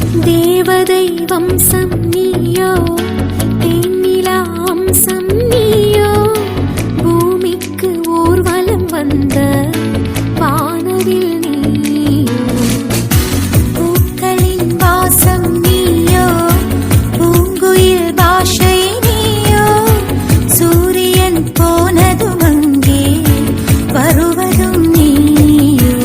தேவதை வம்சம் நீயோ, தேனிலா அம்சம் நீயோ, பூமிக்கு ஊர்வலம் வந்த வானவில் நீயோ, பூக்களின் வாசம் நீயோ, பூங்குயில் பாஷை நீயோ, சூரியன் போனதும் அங்கே வருவதும் நீயோ.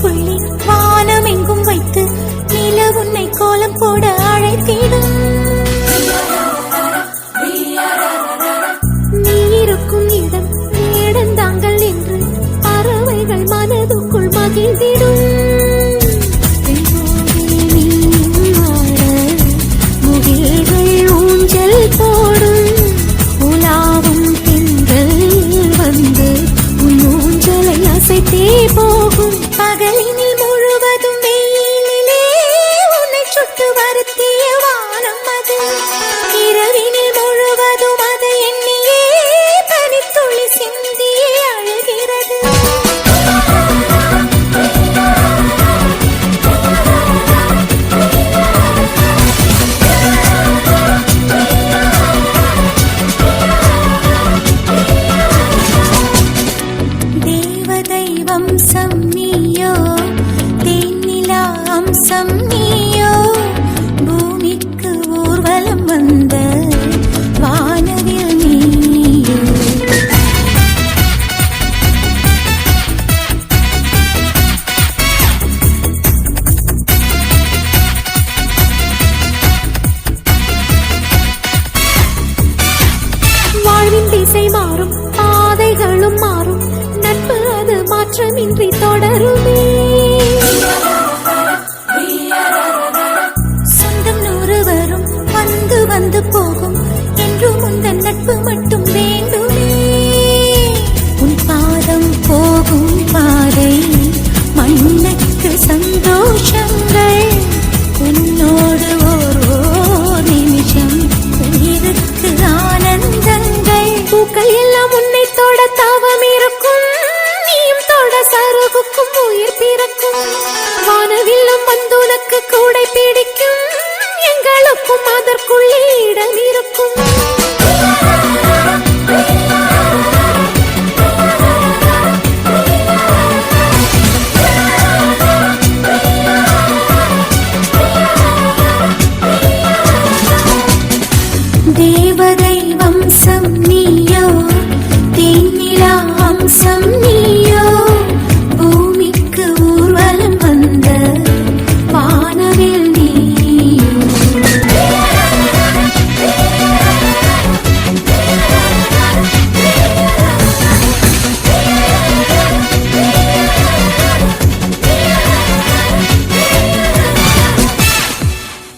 புள்ளி வானம் எங்கும் வைத்து நில உன்னை கோலம் போட அழைத்திடும். நீ இருக்கும் இடம் இடந்தாங்கள் என்று பறவைகள் மனதுக்குள் மகிழ்ந்திடும். முகில்கள் ஊஞ்சல் போடும், உலாவும் பெண்கள் வந்து உன் ஊஞ்சலை அசைத்தே போகும். பகலினில் முழுவதும் வெயிலிலே உன்னை சுட்டு வருத்திய வானம் அது, இரவினில் முழுவதும் அதை எண்ணியே பனித்துளி சிந்தியே அழுகிறது. தேவதை வம்சம் நீயோ, தேனிலா அம்சம் நீயோ, பூமிக்கு ஊர்வலம் வந்த வானவில் நீயோ. வாழ்வின் திசை மாறும், பாதைகளும் மாறும், நட்பு அது மாற்றமின்றி தொடருமே. சொந்தம் 100 வரும், வந்து வந்து போகும், என்றும் உந்தன் நட்பு மட்டும் வேண்டுமே. உன் பாதம் போகும் பாதை மண்ணுக்கு சந்தோஷங்கள், உன்னோடு ஓர் நிமிஷம் உயிருக்கு ஆனந்தங்கள். பூக்கள் எல்லாம் உன்னை தொட தாவம் இருக்கும், நீயும் தொட சருகுக்கும் உயிர் பிறக்கும். வானவில்லும் வந்து உனக்கு கூடை பிடிக்கும், எங்களுக்கும் அதற்குள்ளே இடம் இருக்கும். தேவதை வம்சம் நீயோ, தேனிலா அம்சம் நீ